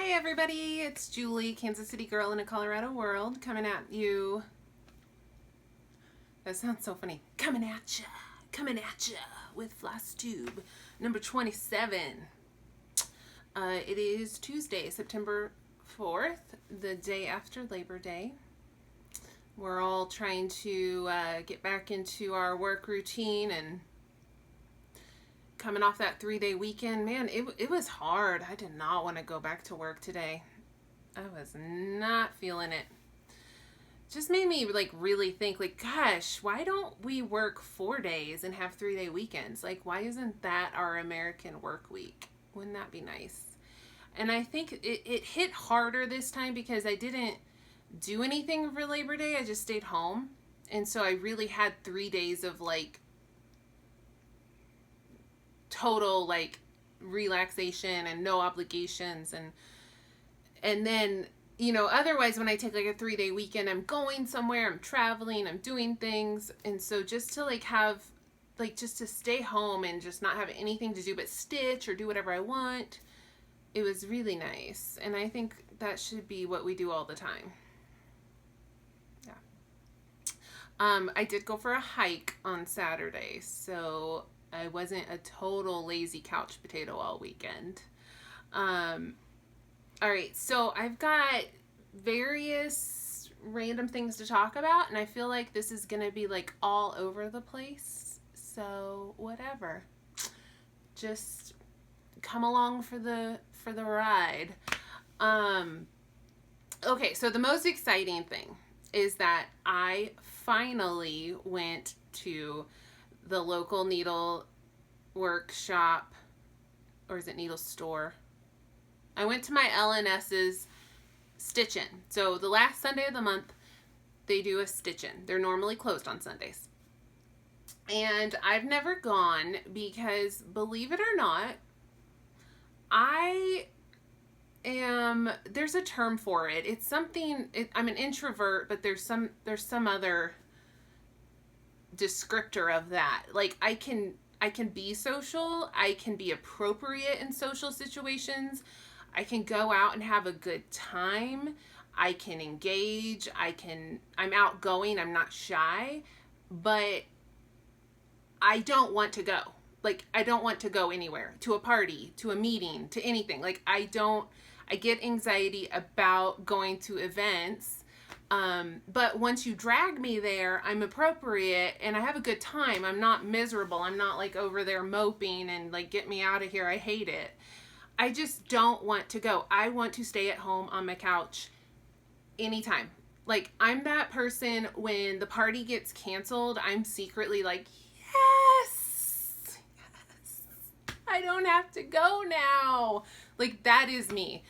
Hi everybody, it's Julie, Kansas City girl in a Colorado world, coming at you. That sounds so funny. Coming at ya with Flosstube number 27. It is Tuesday, September 4th, the day after Labor Day. We're all trying to get back into our work routine and coming off that 3-day weekend. Man, it was hard. I did not want to go back to work today. I was not feeling it. Just made me like really think like, gosh, why don't we work 4 days and have 3-day weekends? Like, why isn't that our American work week? Wouldn't that be nice? And I think it hit harder this time because I didn't do anything for Labor Day. I just stayed home. And so I really had 3 days of like total like relaxation and no obligations, and then, you know, otherwise when I take like a 3-day weekend, I'm going somewhere, I'm traveling, I'm doing things. And so just to like have like just to stay home and just not have anything to do but stitch or do whatever I want, it was really nice. And I think that should be what we do all the time. Yeah. I did go for a hike on Saturday, so I wasn't a total lazy couch potato all weekend. All right, so I've got various random things to talk about, and I feel like this is gonna be like all over the place. So whatever, just come along for the ride. Okay, so the most exciting thing is that I finally went to the local needle workshop, or is it needle store? I went to my LNS's stitch-in. So the last Sunday of the month, they do a stitch-in. They're normally closed on Sundays. And I've never gone because, believe it or not, there's a term for it. It's something, I'm an introvert, but there's some other descriptor of that. Like I can be social, I can be appropriate in social situations, I can go out and have a good time, I can engage, I'm outgoing, I'm not shy, but I don't want to go. Like I don't want to go anywhere, to a party, to a meeting, to anything. Like I get anxiety about going to events. But once you drag me there, I'm appropriate and I have a good time. I'm not miserable. I'm not like over there moping and like, get me out of here. I hate it. I just don't want to go. I want to stay at home on my couch anytime. Like I'm that person when the party gets canceled, I'm secretly like, yes, I don't have to go now. Like that is me.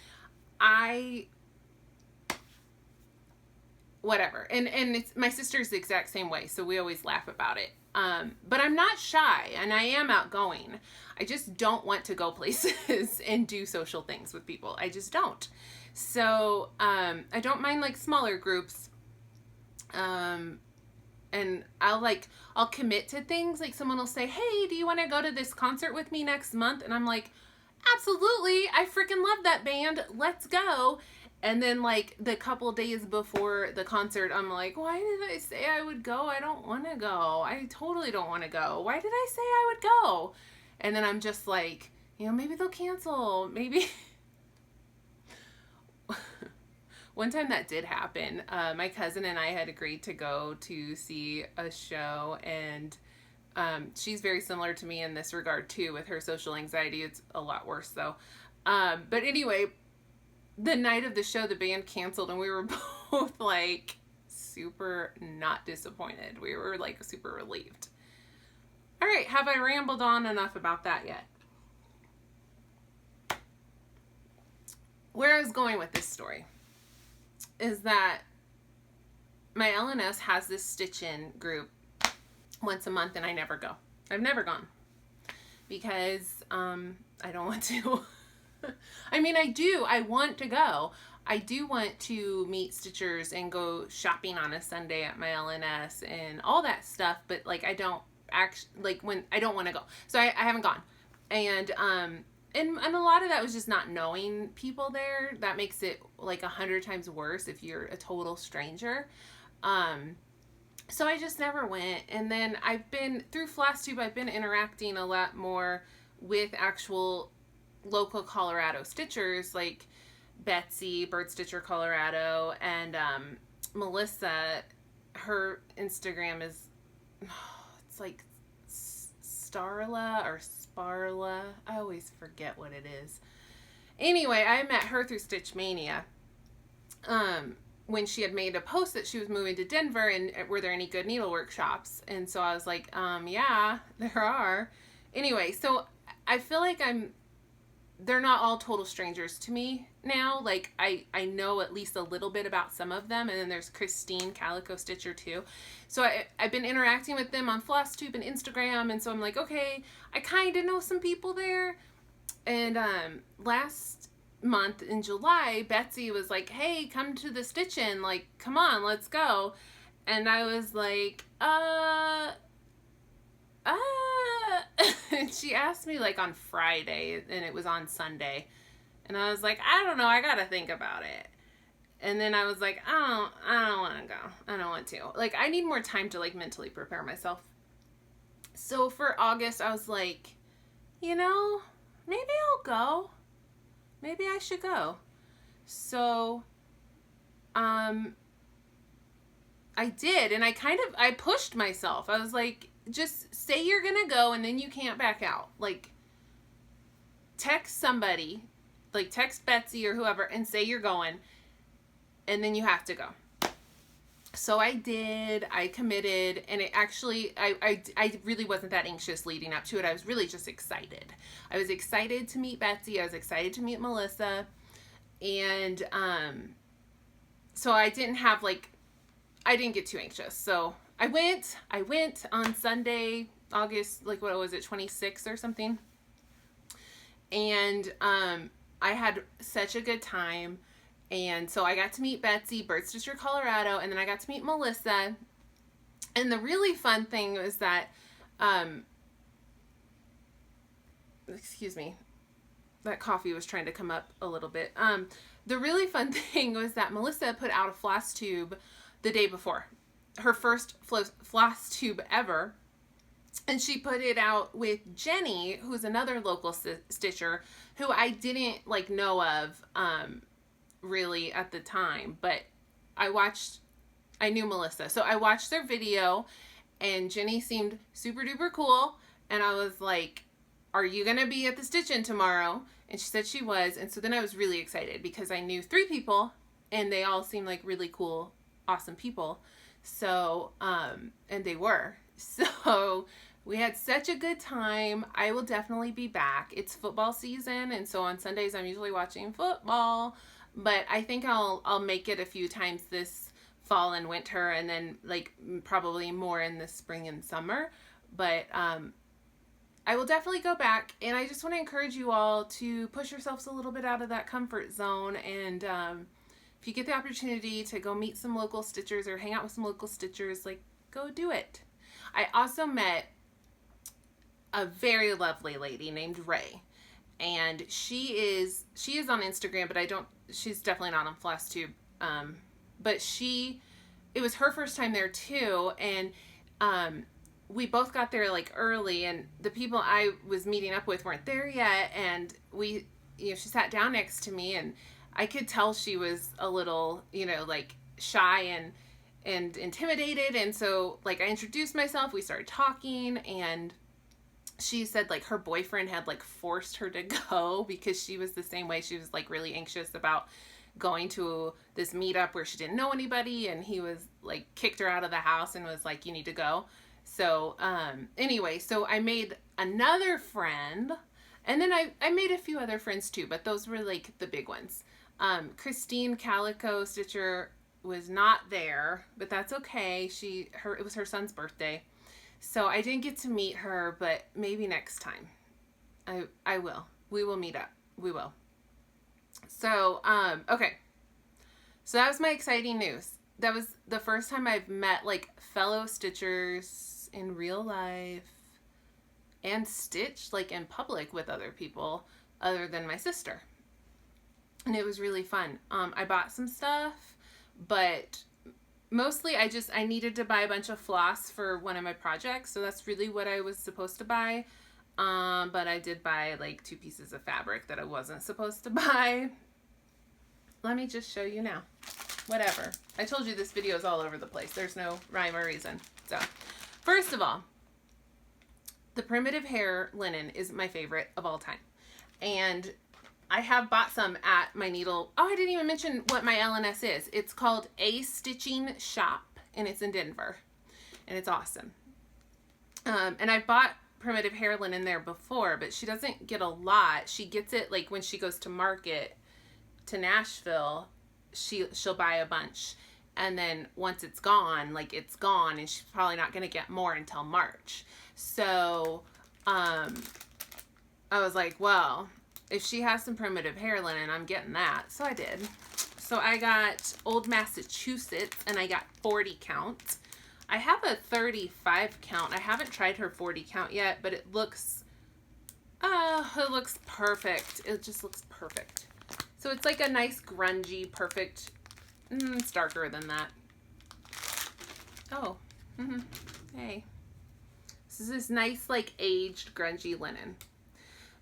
Whatever. And it's my sister's the exact same way, so we always laugh about it. But I'm not shy and I am outgoing. I just don't want to go places and do social things with people. I just don't. So I don't mind like smaller groups. And I'll commit to things. Like someone will say, hey, do you want to go to this concert with me next month? And I'm like, absolutely. I freaking love that band. Let's go. And then like the couple days before the concert, I'm like, why did I say I would go? I don't want to go. I totally don't want to go. Why did I say I would go? And then I'm just like, you know, maybe they'll cancel. Maybe. One time that did happen. My cousin and I had agreed to go to see a show, and she's very similar to me in this regard too with her social anxiety. It's a lot worse though. But anyway, the night of the show, the band canceled, and we were both like super not disappointed. We were like super relieved. All right, have I rambled on enough about that yet? Where I was going with this story is that my LNS has this stitch-in group once a month, and I never go. I've never gone because I don't want to. I mean, I want to go. I do want to meet stitchers and go shopping on a Sunday at my LNS and all that stuff, but like I don't actually, like when I don't want to go. So I haven't gone. And and a lot of that was just not knowing people there. That makes it like 100 times worse if you're a total stranger. So I just never went. And then I've been, through Flosstube, I've been interacting a lot more with actual local Colorado stitchers, like Betsy, Bird Stitcher Colorado, and Melissa. Her Instagram is, it's like Starla or Sparla. I always forget what it is. Anyway, I met her through Stitch Mania. When she had made a post that she was moving to Denver and were there any good needle workshops? And so I was like, yeah, there are. Anyway, so I feel like they're not all total strangers to me now. Like I know at least a little bit about some of them. And then there's Christine Calico Stitcher too. So I've been interacting with them on Flosstube and Instagram. And so I'm like, okay, I kind of know some people there. And last month in July, Betsy was like, hey, come to the stitch-in, like, come on, let's go. And I was like, and she asked me like on Friday, and it was on Sunday, and I was like, I don't know, I gotta think about it. And then I was like, I don't want to go. I don't want to. Like, I need more time to like mentally prepare myself. So for August, I was like, maybe I'll go. Maybe I should go. So, I did, and I pushed myself. I was like, just say you're gonna go, and then you can't back out. Like, text somebody, like text Betsy or whoever, and say you're going, and then you have to go. So I did. I committed, and it actually, I really wasn't that anxious leading up to it. I was really just excited. I was excited to meet Betsy. I was excited to meet Melissa, and so I didn't get too anxious. So I went on Sunday, August, like, what was it, 26th or something, and I had such a good time. And so I got to meet Betsy, Bird Stitcher Colorado, and then I got to meet Melissa. And the really fun thing was that, excuse me, that coffee was trying to come up a little bit. The really fun thing was that Melissa put out a Flosstube the day before, her first Flosstube ever. And she put it out with Jenny, who's another local stitcher who I didn't like know of, really at the time, but I knew Melissa. So I watched their video, and Jenny seemed super duper cool. And I was like, are you going to be at the stitch-in tomorrow? And she said she was. And so then I was really excited because I knew 3 people, and they all seemed like really cool, awesome people. So, and they were. So we had such a good time. I will definitely be back. It's football season, and so on Sundays I'm usually watching football. But I think I'll make it a few times this fall and winter, and then like probably more in the spring and summer. But I will definitely go back, and I just want to encourage you all to push yourselves a little bit out of that comfort zone. And if you get the opportunity to go meet some local stitchers or hang out with some local stitchers, like, go do it. I also met a very lovely lady named Ray. And she is on Instagram, but she's definitely not on Flosstube. But it was her first time there too. And, we both got there like early, and the people I was meeting up with weren't there yet. And she sat down next to me, and I could tell she was a little, like shy and intimidated. And so like I introduced myself, we started talking, and she said like her boyfriend had like forced her to go because she was the same way. She was like really anxious about going to this meetup where she didn't know anybody, and he was like kicked her out of the house and was like, you need to go. So anyway, so I made another friend, and then I made a few other friends too, but those were like the big ones. Christine Calico Stitcher was not there, but that's okay. It was her son's birthday. So I didn't get to meet her, but maybe next time. I will. We will meet up. We will. So, okay. So that was my exciting news. That was the first time I've met like fellow stitchers in real life and stitched like in public with other people. other than my sister. And it was really fun. I bought some stuff, but mostly I needed to buy a bunch of floss for one of my projects. So that's really what I was supposed to buy. But I did buy like 2 pieces of fabric that I wasn't supposed to buy. Let me just show you now. Whatever. I told you this video is all over the place. There's no rhyme or reason. So, first of all, the primitive hair linen is my favorite of all time. And I have bought some at my needle. Oh, I didn't even mention what my LNS is. It's called A Stitching Shop, and it's in Denver. And it's awesome. And I've bought primitive hair linen there before, but she doesn't get a lot. She gets it like when she goes to market to Nashville, she'll buy a bunch, and then once it's gone, like it's gone, and she's probably not going to get more until March. So I was like, well, if she has some primitive hair linen, I'm getting that. So I did. So I got Old Massachusetts, and I got 40 count. I have a 35 count. I haven't tried her 40 count yet, but it looks perfect. It just looks perfect. So it's like a nice grungy, perfect, it's darker than that. Oh, hey. This is this nice, like, aged, grungy linen.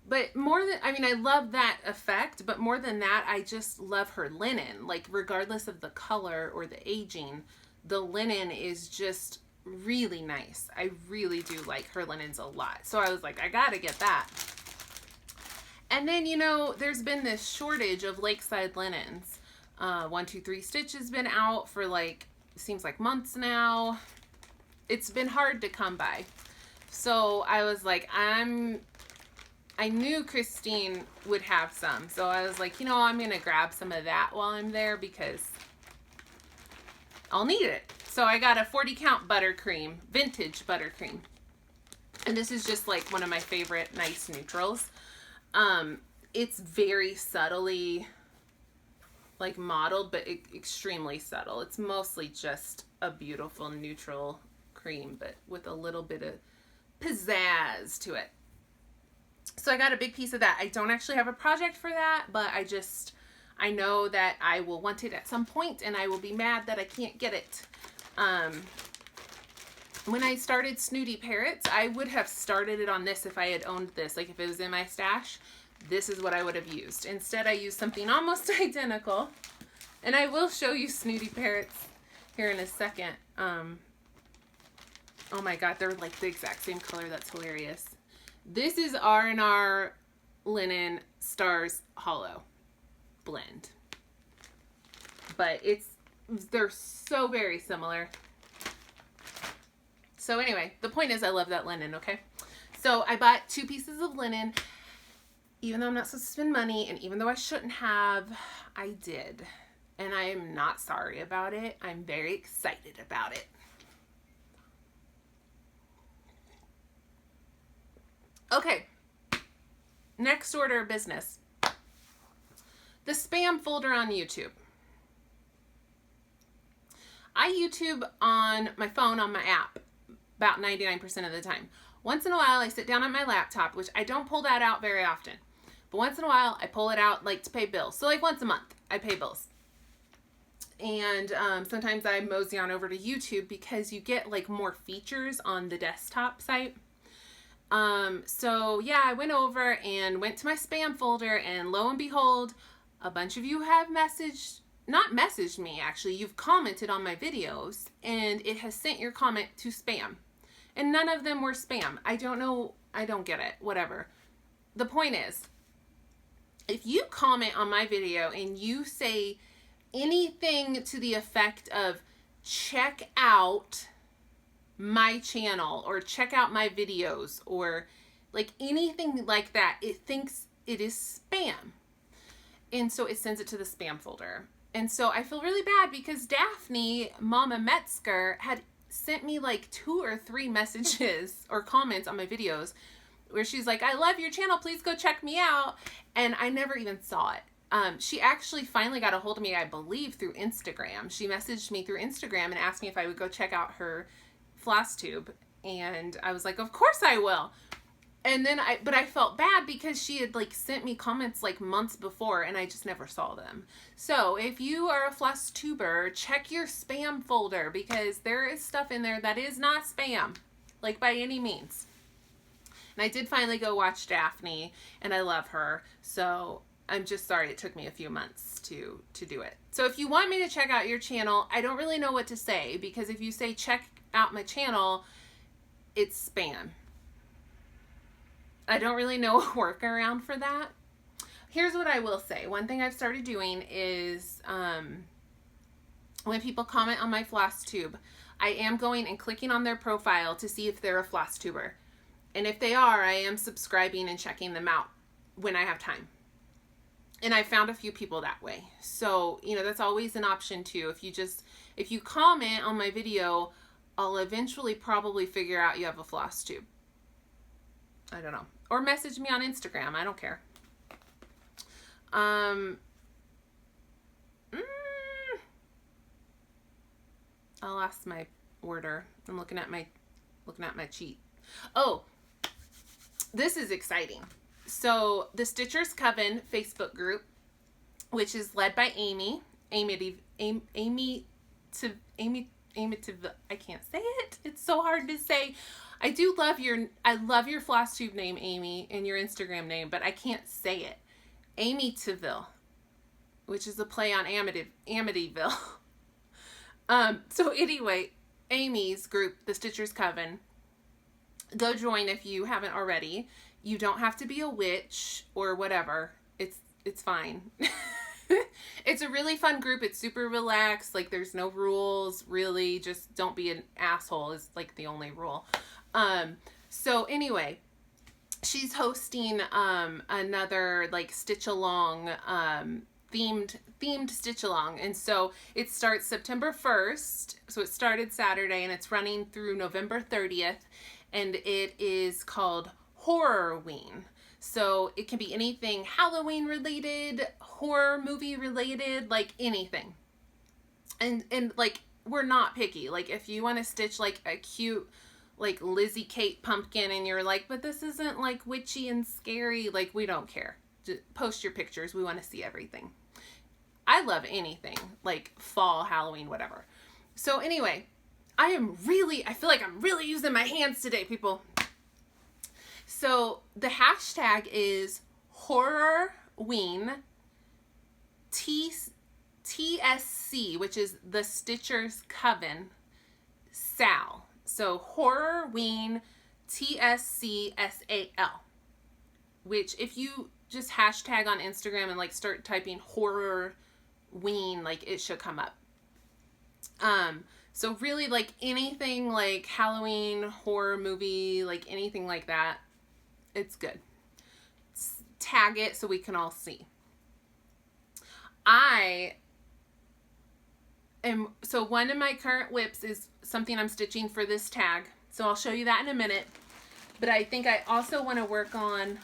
But more than, I mean, I love that effect, but more than that, I just love her linen. Like, regardless of the color or the aging, the linen is just really nice. I really do like her linens a lot. So I was like, I gotta get that. And then, you know, there's been this shortage of lakeside linens. 123 Stitch has been out for like, seems like months now. It's been hard to come by. So I was like, I knew Christine would have some. So I was like, you know, I'm going to grab some of that while I'm there because I'll need it. So I got a 40 count buttercream, vintage buttercream. And this is just like one of my favorite nice neutrals. It's very subtly like modeled, but extremely subtle. It's mostly just a beautiful neutral cream, but with a little bit of pizzazz to it. So I got a big piece of that. I don't actually have a project for that, but I know that I will want it at some point, and I will be mad that I can't get it. When I started Snooty Parrots, I would have started it on this if I had owned this. Like if it was in my stash, this is what I would have used. Instead, I used something almost identical. And I will show you Snooty Parrots here in a second. Oh my God, they're like the exact same color. That's hilarious. This is R&R Linen Stars Hollow blend. But they're so very similar. So anyway, the point is I love that linen, okay? So I bought 2 pieces of linen, even though I'm not supposed to spend money, and even though I shouldn't have, I did. And I am not sorry about it. I'm very excited about it. Okay, next order of business. The spam folder on YouTube. I YouTube on my phone on my app about 99% of the time. Once in a while I sit down on my laptop, which I don't pull that out very often. But once in a while I pull it out like to pay bills. So like once a month I pay bills. And sometimes I mosey on over to YouTube because you get like more features on the desktop site. So yeah, I went over and went to my spam folder, and lo and behold, a bunch of you have not messaged me actually, you've commented on my videos, and it has sent your comment to spam. And none of them were spam. I don't know, I don't get it, whatever. The point is, if you comment on my video and you say anything to the effect of check out my channel or check out my videos or like anything like that, it thinks it is spam. And so it sends it to the spam folder. And so I feel really bad because Daphne, Mama Metzger, had sent me like 2 or 3 messages or comments on my videos where she's like, I love your channel, please go check me out. And I never even saw it. She actually finally got a hold of me, I believe, through Instagram. She messaged me through Instagram and asked me if I would go check out her Flosstube. And I was like, of course I will. And then but I felt bad because she had like sent me comments like months before and I just never saw them. So if you are a Flosstuber, check your spam folder because there is stuff in there that is not spam, like by any means. And I did finally go watch Daphne and I love her. So I'm just sorry it took me a few months to do it. So if you want me to check out your channel, I don't really know what to say because if you say check out my channel, it's spam. I don't really know a workaround for that. Here's what I will say. One thing I've started doing is when people comment on my Flosstube, I am going and clicking on their profile to see if they're a Flosstuber. And if they are, I am subscribing and checking them out when I have time. And I found a few people that way. So, you know, that's always an option too. If you comment on my video, I'll eventually probably figure out you have a Flosstube. I don't know. Or message me on Instagram. I don't care. I lost my order. I'm looking at my cheat. Oh, this is exciting. So the Stitchers Coven Facebook group, which is led by Amy, I can't say it. It's so hard to say. I love your Flosstube name, Amy, and your Instagram name, but I can't say it. Amityville, which is a play on Amityville. So anyway, Amy's group, the Stitchers Coven, go join if you haven't already. You don't have to be a witch or whatever. It's fine. It's a really fun group. It's super relaxed. Like there's no rules really. Just don't be an asshole is like the only rule. So anyway, she's hosting another like Stitch Along themed Stitch Along, and so it starts September 1st. So it started Saturday and it's running through November 30th, and it is called Horrorween. So it can be anything Halloween related, horror movie related, like anything. And like we're not picky. Like if you want to stitch like a cute like Lizzie Kate pumpkin and you're like, but this isn't like witchy and scary, like we don't care. Just post your pictures. We want to see everything. I love anything like fall, Halloween, whatever. So anyway, I feel like I'm really using my hands today, people. So the hashtag is Horrorween TSC, which is the Stitchers Coven SAL. So Horrorween TSCSAL, which if you just hashtag on Instagram and like start typing Horrorween, like it should come up. So really like anything like Halloween, horror movie, like anything like that, it's good. Tag it so we can all see. So one of my current whips is something I'm stitching for this tag. So I'll show you that in a minute. But I think I also want to work on, I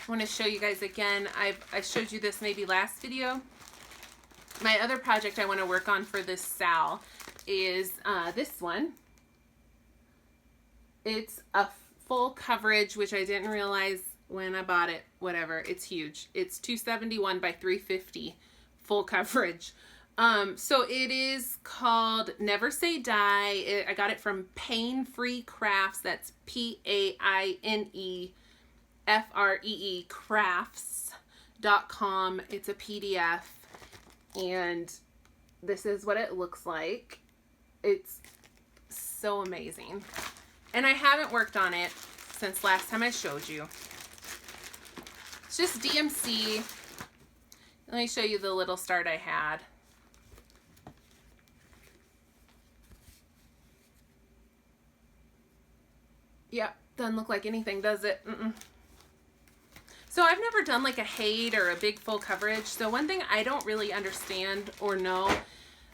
want to show you guys again. I showed you this maybe last video. My other project I want to work on for this SAL is this one. It's a full coverage, which I didn't realize when I bought it. Whatever, it's huge. It's 271 by 350 full coverage. So it is called Never Say Die. I got it from Pain Free Crafts. That's PAINEFREE crafts.com. It's a PDF. And this is what it looks like. It's so amazing. And I haven't worked on it since last time I showed you. It's just DMC. Let me show you the little start I had. Yep, doesn't look like anything, does it? So I've never done like a HAID or a big full coverage. So one thing I don't really understand or know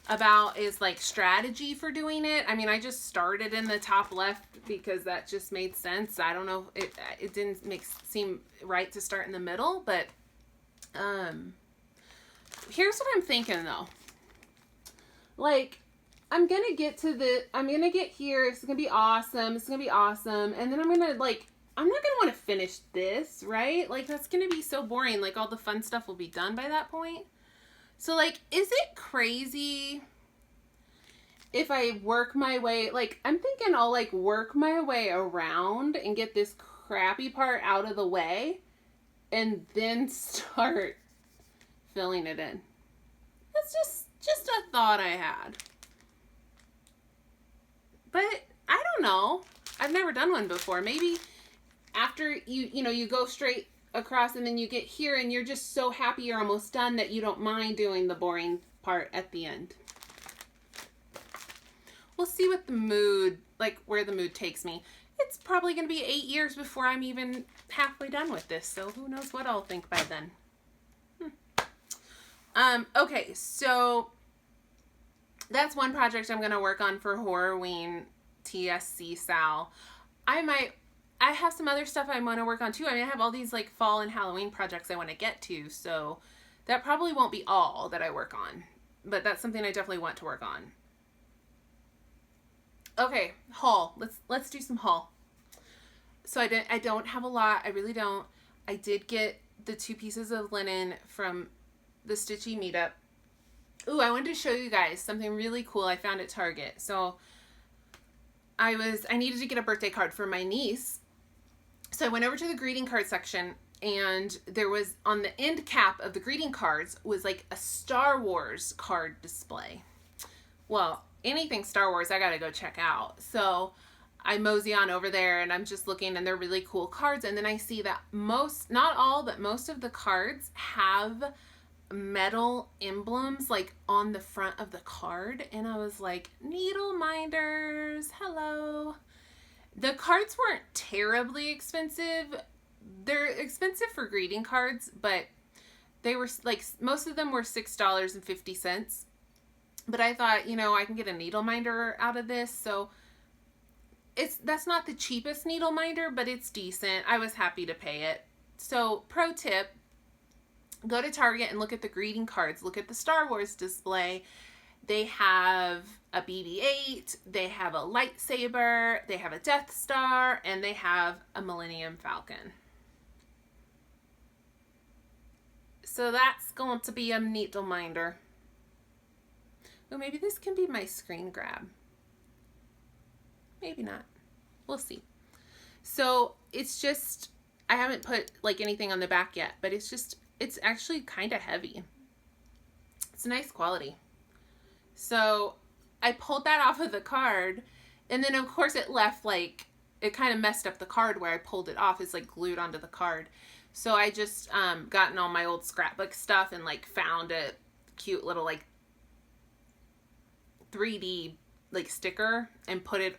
about is like strategy for doing it. I mean, I just started in the top left because that just made sense. I don't know, it didn't seem right to start in the middle, but here's what I'm thinking though. Like, I'm gonna get here, it's gonna be awesome, and then I'm gonna like I'm not going to want to finish this, right? Like, that's going to be so boring. Like, all the fun stuff will be done by that point. So, like, is it crazy if I work my way, like, I'm thinking I'll, like, work my way around and get this crappy part out of the way and then start filling it in. That's just a thought I had. But I don't know. I've never done one before. Maybe after you go straight across and then you get here and you're just so happy you're almost done that you don't mind doing the boring part at the end. We'll see what the mood, like where the mood takes me. It's probably going to be 8 years before I'm even halfway done with this, so who knows what I'll think by then. Okay, so that's one project I'm going to work on for Horrorween SAL. I have some other stuff I want to work on too. I mean, I have all these like fall and Halloween projects I want to get to, so that probably won't be all that I work on, but that's something I definitely want to work on. Okay, haul. Let's do some haul. So I don't have a lot. I really don't. I did get the 2 pieces of linen from the Stitchy meetup. Ooh, I wanted to show you guys something really cool I found at Target. So I needed to get a birthday card for my niece. So I went over to the greeting card section, and there was, on the end cap of the greeting cards was like a Star Wars card display. Well, anything Star Wars I gotta go check out. So I mosey on over there and I'm just looking, and they're really cool cards. And then I see that not all, but most of the cards have metal emblems like on the front of the card. And I was like, needle minders, hello. The cards weren't terribly expensive. They're expensive for greeting cards, but they were like, most of them were $6.50. But I thought, I can get a needle minder out of this. So that's not the cheapest needle minder, but it's decent. I was happy to pay it. So pro tip, go to Target and look at the greeting cards. Look at the Star Wars display. They have a BB-8, they have a lightsaber, they have a Death Star, and they have a Millennium Falcon. So that's going to be a needle minder. Oh, maybe this can be my screen grab. Maybe not. We'll see. So it's just, I haven't put like anything on the back yet, but it's actually kind of heavy. It's nice quality. So I pulled that off of the card, and then of course it left like, it kind of messed up the card where I pulled it off. It's like glued onto the card. So I just gotten all my old scrapbook stuff and like found a cute little like 3D like sticker and put it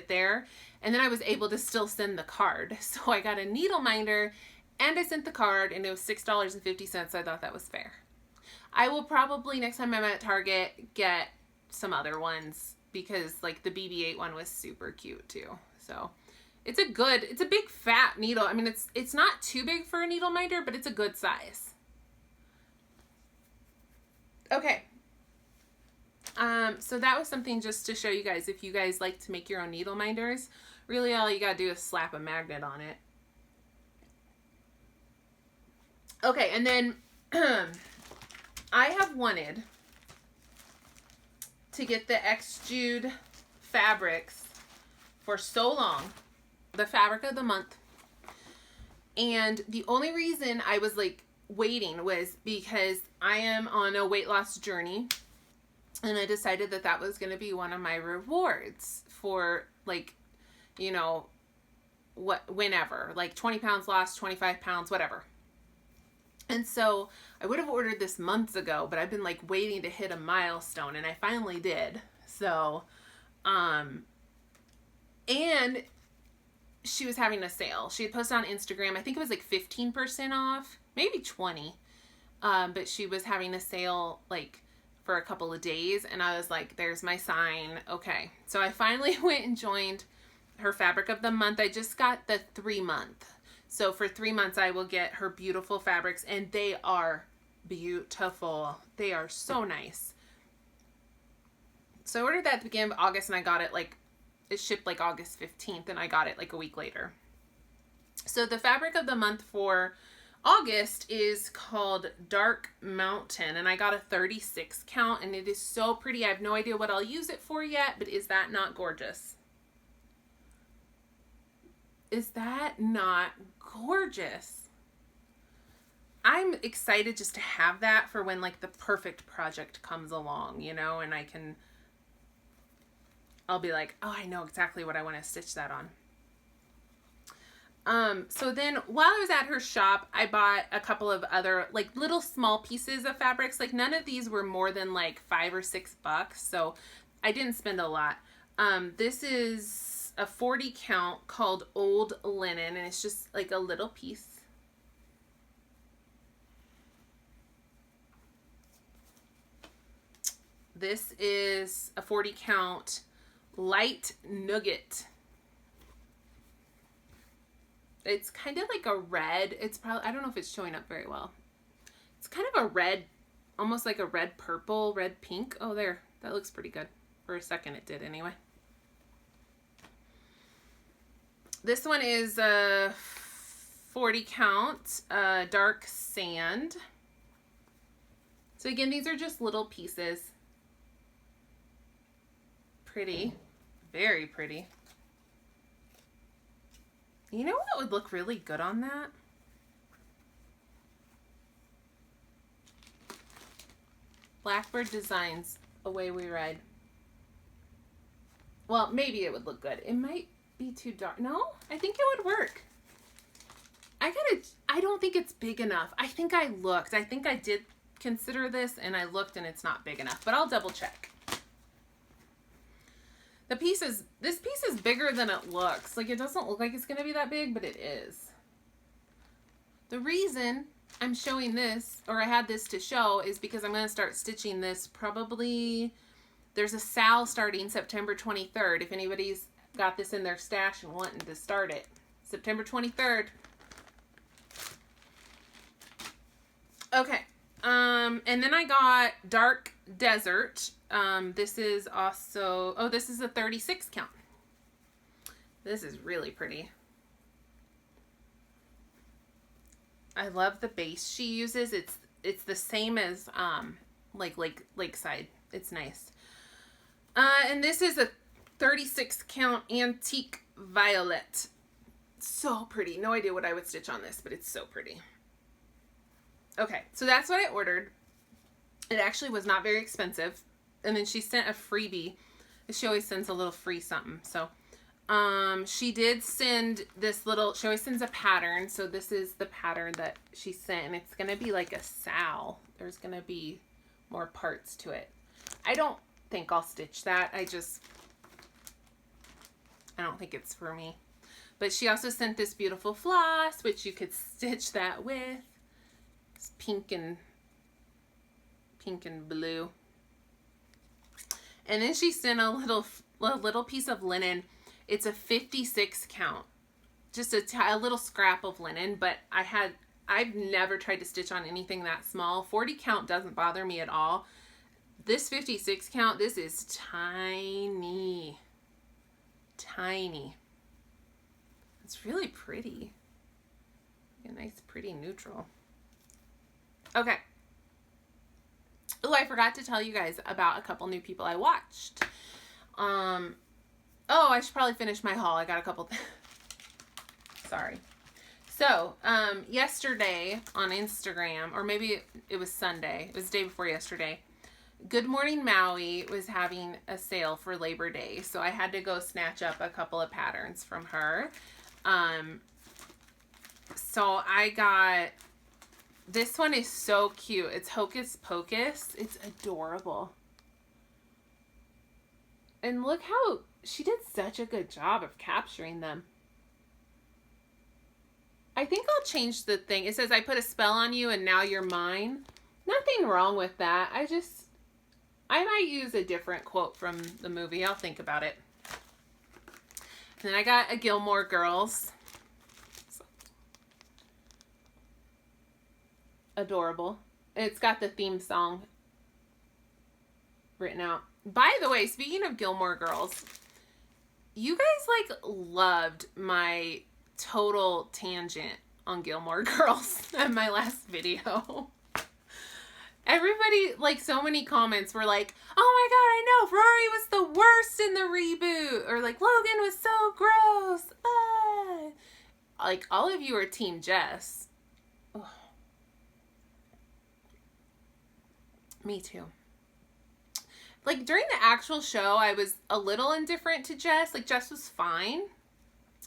there, and then I was able to still send the card. So I got a needle minder and I sent the card, and it was $6.50. I thought that was fair. I will probably next time I'm at Target get some other ones, because like the BB-8 one was super cute too. So it's a big fat needle. I mean, it's not too big for a needle minder, but it's a good size. Okay. So that was something just to show you guys, if you guys like to make your own needle minders, really all you gotta do is slap a magnet on it. Okay, and then I have wanted to get the EXJ Fabrics for so long, the fabric of the month. And the only reason I was like waiting was because I am on a weight loss journey. And I decided that was going to be one of my rewards for like, whenever, like 20 pounds lost, 25 pounds, whatever. And so I would have ordered this months ago, but I've been like waiting to hit a milestone, and I finally did. So, and she was having a sale. She had posted on Instagram, I think it was like 15% off, maybe 20. But she was having a sale like for a couple of days, and I was like, there's my sign. Okay. So I finally went and joined her fabric of the month. I just got the 3-month. So for 3 months I will get her beautiful fabrics, and they are beautiful. They are so nice. So I ordered that at the beginning of August, and I got it like, it shipped like August 15th, and I got it like a week later. So the fabric of the month for August is called Dark Mountain, and I got a 36 count, and it is so pretty. I have no idea what I'll use it for yet, but is that not gorgeous? Is that not gorgeous? I'm excited just to have that for when like the perfect project comes along, you know, and I'll be like, oh, I know exactly what I want to stitch that on. So then while I was at her shop, I bought a couple of other like little small pieces of fabrics. Like none of these were more than like $5 or $6. So I didn't spend a lot. This is a 40 count called Old Linen, and it's just like a little piece. This is a 40 count Light Nugget. It's kind of like a red. It's probably, I don't know if it's showing up very well. It's kind of a red, almost like a red purple, red pink. Oh, there. That looks pretty good. For a second it did anyway. This one is a 40 count dark sand. So again, these are just little pieces. Pretty. Very pretty. You know what would look really good on that? Blackbird Designs, Away We Ride. Well, maybe it would look good. It might be too dark. No, I think it would work. I don't think it's big enough. I think I looked. I think I did consider this and I looked and it's not big enough, but I'll double check. This piece is bigger than it looks. Like, it doesn't look like it's going to be that big, but it is. The reason I'm showing this, or I had this to show, is because I'm going to start stitching this probably, there's a SAL starting September 23rd. If anybody's got this in their stash and wanting to start it. September 23rd. Okay. And then I got Dark Desert. This is also, oh, this is a 36 count. This is really pretty. I love the base she uses. It's the same as like Lakeside. It's nice. And this is a 36 count Antique Violet. So pretty. No idea what I would stitch on this, but it's so pretty. Okay, so that's what I ordered. It actually was not very expensive. And then she sent a freebie. She always sends a little free something. So she did send this little, she always sends a pattern. So this is the pattern that she sent. And it's going to be like a SAL. There's going to be more parts to it. I don't think I'll stitch that. I don't think it's for me. But she also sent this beautiful floss, which you could stitch that with. It's pink and blue. And then she sent a little piece of linen. It's a 56 count. Just a little scrap of linen, but I've never tried to stitch on anything that small. 40 count doesn't bother me at all. This 56 count, this is tiny. Tiny. It's really pretty. A nice, pretty neutral. Okay. Oh, I forgot to tell you guys about a couple new people I watched. Oh, I should probably finish my haul. I got a couple. Sorry. So, yesterday on Instagram, or maybe it was Sunday. It was the day before yesterday. Good Morning Maui was having a sale for Labor Day. So I had to go snatch up a couple of patterns from her. So I got, this one is so cute. It's Hocus Pocus. It's adorable. And look how she did such a good job of capturing them. I think I'll change the thing. It says, I put a spell on you and now you're mine. Nothing wrong with that. I might use a different quote from the movie. I'll think about it. And then I got a Gilmore Girls. Adorable. It's got the theme song written out. By the way, speaking of Gilmore Girls, you guys like loved my total tangent on Gilmore Girls in my last video. Everybody, like, so many comments were like, oh my god, I know, Rory was the worst in the reboot. Or like, Logan was so gross. Like, all of you are Team Jess. Ugh. Me too. Like, during the actual show, I was a little indifferent to Jess. Like, Jess was fine.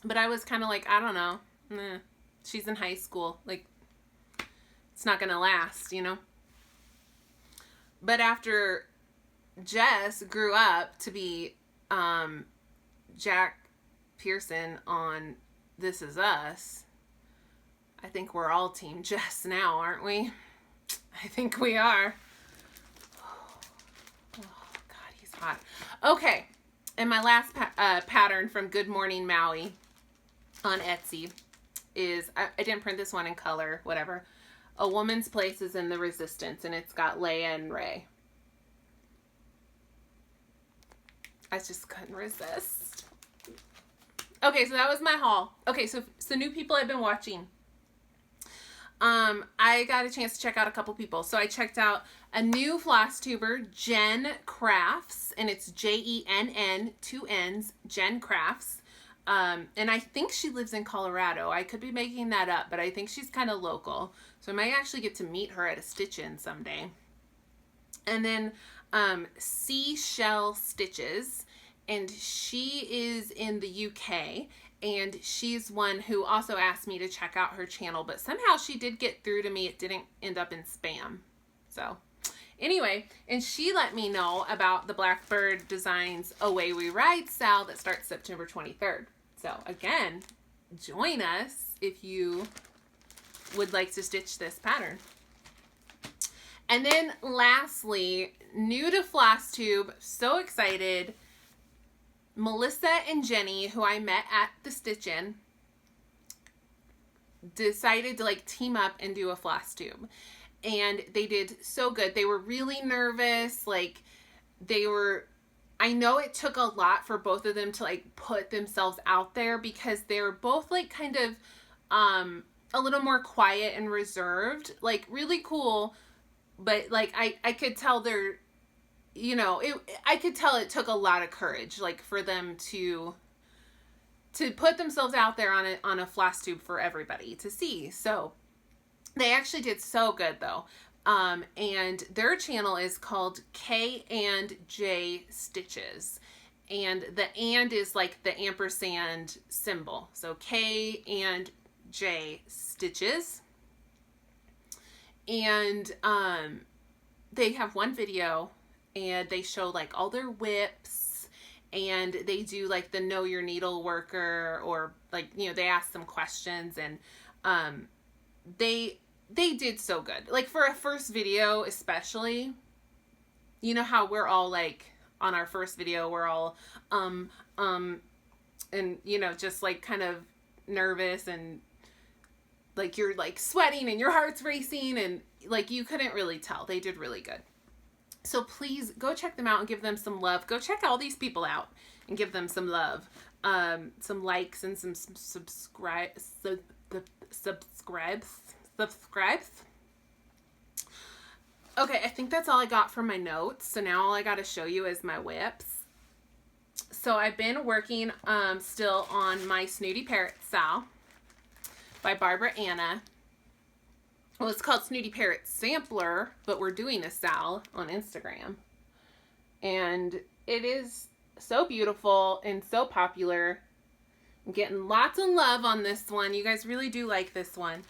But I was kind of like, I don't know. Nah, she's in high school. Like, it's not going to last, you know? But after Jess grew up to be Jack Pearson on This Is Us, I think we're all Team Jess now, aren't we? I think we are. Oh, God, he's hot. Okay, and my last pattern from Good Morning Maui on Etsy is, I didn't print this one in color, whatever. A woman's place is in the resistance, and it's got Leia and Rey. I just couldn't resist. Okay, so that was my haul. Okay, so new people I've been watching. I got a chance to check out a couple people. So I checked out a new Flosstuber, Jen Crafts, and it's Jenn, 2 N's, Jen Crafts. And I think she lives in Colorado. I could be making that up, but I think she's kind of local. So I might actually get to meet her at a Stitch-In someday. And then Seashell Stitches, and she is in the UK, and she's one who also asked me to check out her channel, but somehow she did get through to me. It didn't end up in spam. So anyway, and she let me know about the Blackbird Designs Away We Ride SAL that starts September 23rd. So again, join us if you would like to stitch this pattern. And then lastly, new to Flosstube, so excited, Melissa and Jenny, who I met at the Stitch-In, decided to like team up and do a Flosstube. And they did so good. They were really nervous. Like, they were, I know it took a lot for both of them to like put themselves out there, because they were both like kind of a little more quiet and reserved, like really cool. But like, I could tell they're, you know, I could tell it took a lot of courage, like, for them to put themselves out there on a Flosstube for everybody to see. So they actually did so good though. And their channel is called K&J Stitches. And the and is like the ampersand symbol. So K&J Stitches. And they have one video, and they show like all their whips, and they do like the Know Your Needle Worker, or like, you know, they ask some questions, and they did so good. Like, for a first video especially, you know how we're all like, on our first video we're all and you know, just like kind of nervous, and like you're like sweating and your heart's racing, and like you couldn't really tell. They did really good. So please go check them out and give them some love. Go check all these people out and give them some love. Some likes and some subscribes. Okay, I think that's all I got for my notes. So now all I got to show you is my whips. So I've been working still on my Snooty Parrots SAL by Barbara Anna. Well, it's called Snooty Parrots Sampler, but we're doing a SAL on Instagram. And it is so beautiful and so popular. I'm getting lots of love on this one. You guys really do like this one.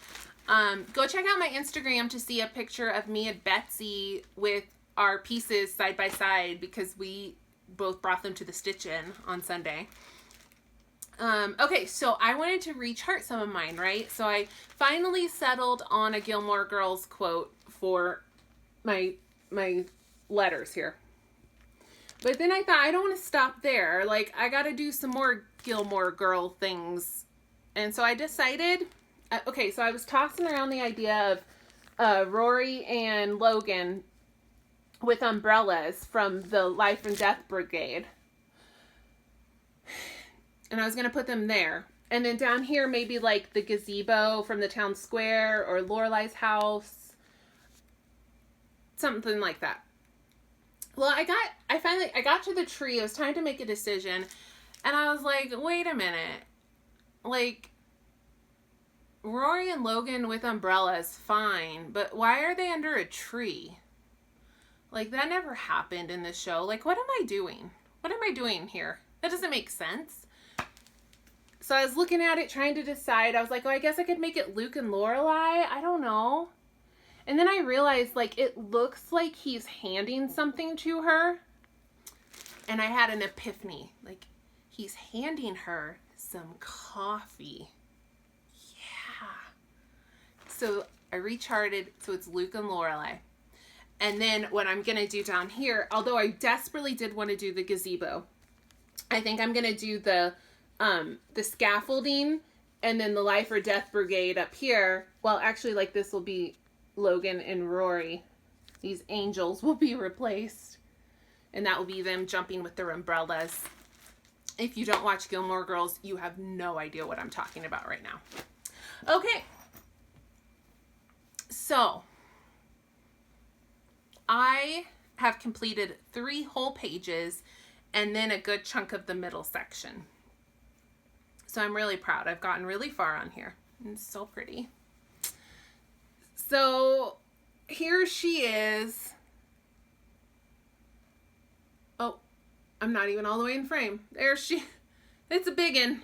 Go check out my Instagram to see a picture of me and Betsy with our pieces side by side, because we both brought them to the Stitch-In on Sunday. Okay, so I wanted to rechart some of mine, right? So I finally settled on a Gilmore Girls quote for my letters here. But then I thought, I don't want to stop there. Like, I got to do some more Gilmore Girl things. And so I decided, okay, so I was tossing around the idea of Rory and Logan with umbrellas from the Life and Death Brigade. And I was going to put them there. And then down here, maybe like the gazebo from the town square or Lorelai's house. Something like that. Well, I got to the tree. It was time to make a decision. And I was like, wait a minute. Like, Rory and Logan with umbrellas, fine. But why are they under a tree? Like, that never happened in this show. Like, what am I doing? What am I doing here? That doesn't make sense. So I was looking at it, trying to decide. I was like, oh, I guess I could make it Luke and Lorelai. I don't know. And then I realized, like, it looks like he's handing something to her. And I had an epiphany. Like, he's handing her some coffee. Yeah. So I recharted, so it's Luke and Lorelai. And then what I'm going to do down here, although I desperately did want to do the gazebo, I think I'm going to do the scaffolding and then the life or death brigade up here. Well, actually, like, this will be Logan and Rory. These angels will be replaced. And that will be them jumping with their umbrellas. If you don't watch Gilmore Girls, you have no idea what I'm talking about right now. Okay. So, I have completed 3 whole pages and then a good chunk of the middle section. So I'm really proud. I've gotten really far on here. It's so pretty. So here she is. Oh, I'm not even all the way in frame. There she, it's a biggin.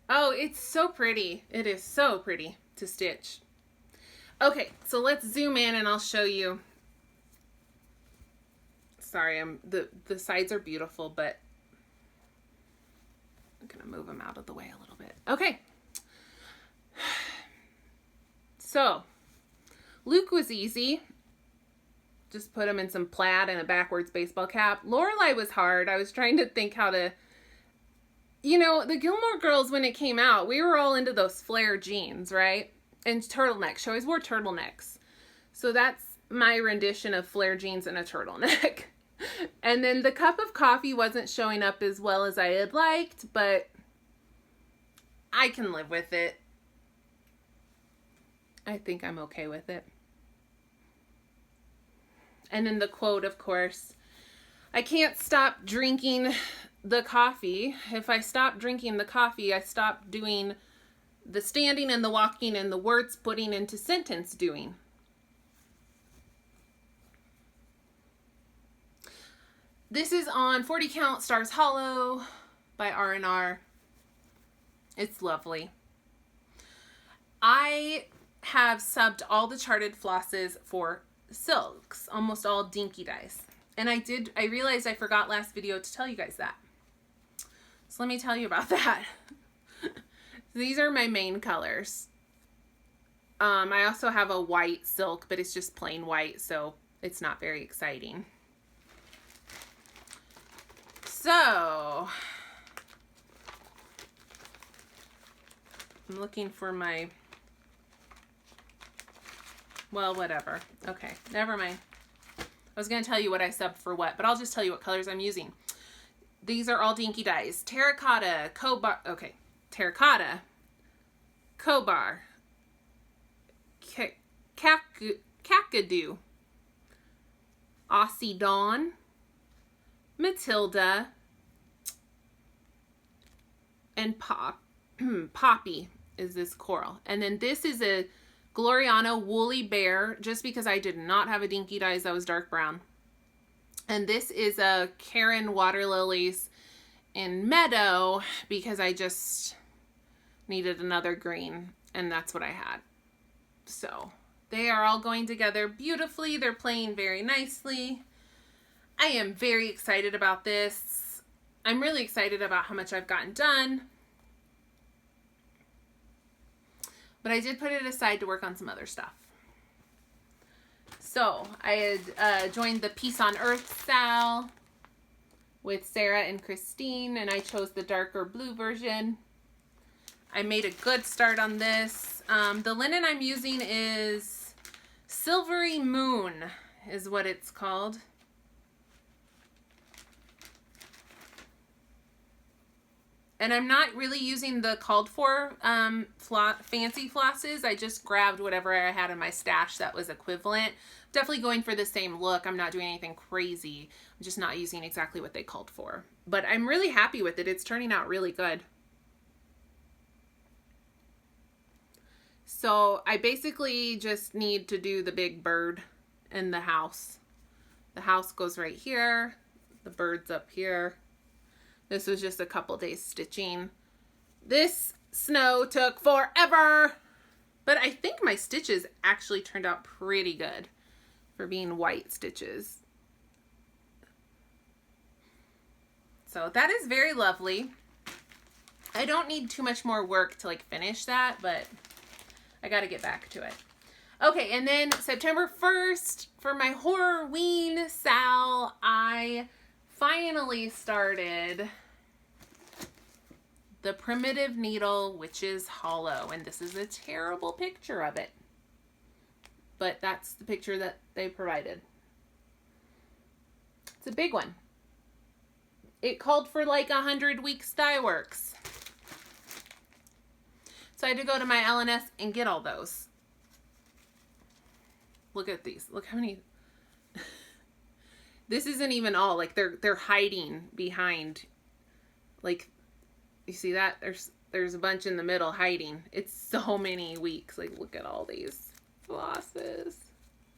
Oh, it's so pretty. It is so pretty to stitch. Okay, so let's zoom in and I'll show you. Sorry, the sides are beautiful, but I'm gonna move them out of the way a little bit. Okay. So, Luke was easy. Just put him in some plaid and a backwards baseball cap. Lorelai was hard. I was trying to think how to, you know, the Gilmore Girls, when it came out, we were all into those flare jeans, right? And turtlenecks. She always wore turtlenecks. So that's my rendition of flare jeans and a turtleneck. And then the cup of coffee wasn't showing up as well as I had liked, but I can live with it. I think I'm okay with it. And then the quote, of course, I can't stop drinking the coffee. If I stop drinking the coffee, I stop doing the standing and the walking and the words putting into sentence doing. This is on 40 Count Stars Hollow by R&R. It's lovely. I have subbed all the charted flosses for silks, almost all dinky dyes. And I realized I forgot last video to tell you guys that. So let me tell you about that. These are my main colors. I also have a white silk, but it's just plain white, so it's not very exciting. So, I'm looking for my, well, whatever. Okay, never mind. I was going to tell you what I subbed for what, but I'll just tell you what colors I'm using. These are all dinky dyes. Terracotta, Terracotta, Cobar, Kakadu, Aussie Dawn, Matilda, and Poppy is this coral. And then this is a Gloriana Woolly Bear, just because I did not have a dinky dyes that was dark brown. And this is a Karen Water Lilies in Meadow, because I just needed another green, and that's what I had. So they are all going together beautifully. They're playing very nicely. I am very excited about this. I'm really excited about how much I've gotten done. But I did put it aside to work on some other stuff. So I had joined the Peace on Earth SAL with Sarah and Christine, and I chose the darker blue version. I made a good start on this. The linen I'm using is Silvery Moon is what it's called. And I'm not really using the called for fancy flosses. I just grabbed whatever I had in my stash that was equivalent. Definitely going for the same look. I'm not doing anything crazy. I'm just not using exactly what they called for. But I'm really happy with it. It's turning out really good. So I basically just need to do the big bird and the house. The house goes right here. The bird's up here. This was just a couple days stitching. This snow took forever, but I think my stitches actually turned out pretty good for being white stitches. So that is very lovely. I don't need too much more work to like finish that, but I got to get back to it. Okay, and then September 1st for my Horrorween SAL, I finally started the Primitive Needle Witch's Hollow, and this is a terrible picture of it, but that's the picture that they provided. It's a big one. It called for like 100 weeks dye works, so I had to go to my LNS and get all those. Look at these. Look how many. This isn't even all, like they're hiding behind, like, you see that? There's a bunch in the middle hiding. It's so many weeks. Like, look at all these flosses.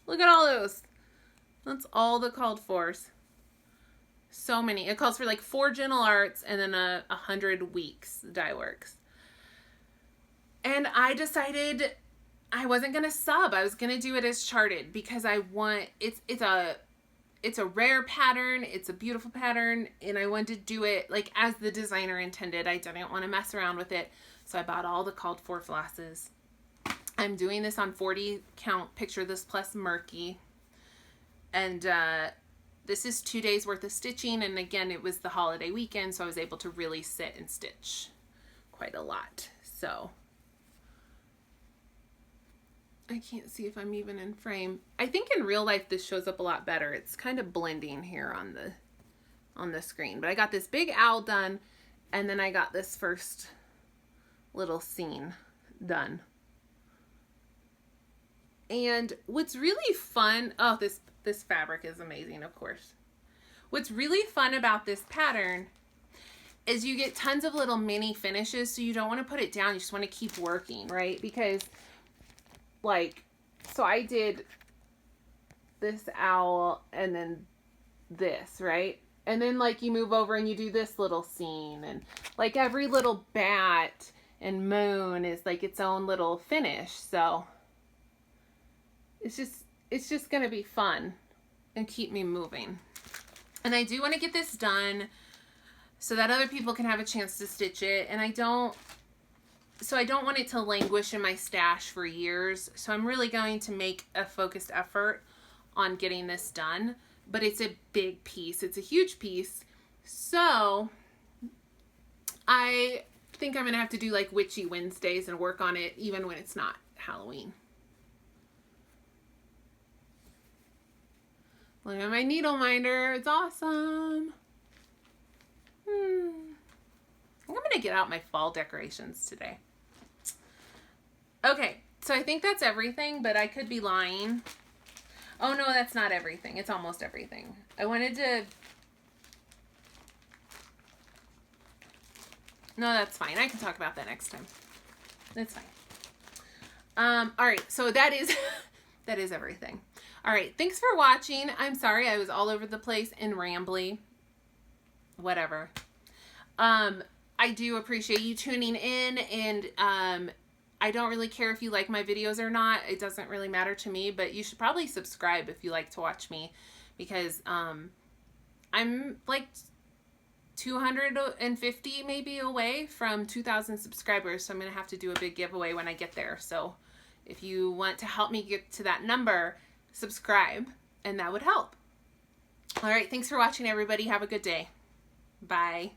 Look at all those. That's all the called fors. So many. It calls for like 4 gentle arts and then 100 weeks dye works. And I decided I wasn't gonna sub. I was gonna do it as charted because I want it's a rare pattern, it's a beautiful pattern, and I wanted to do it like as the designer intended. I didn't want to mess around with it, so I bought all the called for flosses. I'm doing this on 40 count Picture This Plus Murky, and this is 2 days worth of stitching, and again it was the holiday weekend, so I was able to really sit and stitch quite a lot. So I can't see if I'm even in frame. I think in real life this shows up a lot better. It's kind of blending here on the screen. But I got this big owl done, and then I got this first little scene done. And what's really fun, oh, this fabric is amazing, of course. What's really fun about this pattern is you get tons of little mini finishes, so you don't want to put it down. You just want to keep working, right? Because like, so I did this owl and then this, right? And then like you move over and you do this little scene, and like every little bat and moon is like its own little finish. So it's just going to be fun and keep me moving. And I do want to get this done so that other people can have a chance to stitch it. And I don't want it to languish in my stash for years. So I'm really going to make a focused effort on getting this done. But it's a big piece. It's a huge piece. So I think I'm going to have to do like Witchy Wednesdays and work on it even when it's not Halloween. Look at my needle minder. It's awesome. I think I'm going to get out my fall decorations today. Okay, so I think that's everything, but I could be lying. Oh no, that's not everything. It's almost everything. I wanted to... No, that's fine. I can talk about that next time. That's fine. All right, so that is that is everything. All right, thanks for watching. I'm sorry I was all over the place and rambly. Whatever. I do appreciate you tuning in, and I don't really care if you like my videos or not. It doesn't really matter to me, but you should probably subscribe if you like to watch me, because I'm like 250 maybe away from 2,000 subscribers, so I'm going to have to do a big giveaway when I get there. So if you want to help me get to that number, subscribe, and that would help. All right, thanks for watching, everybody. Have a good day. Bye.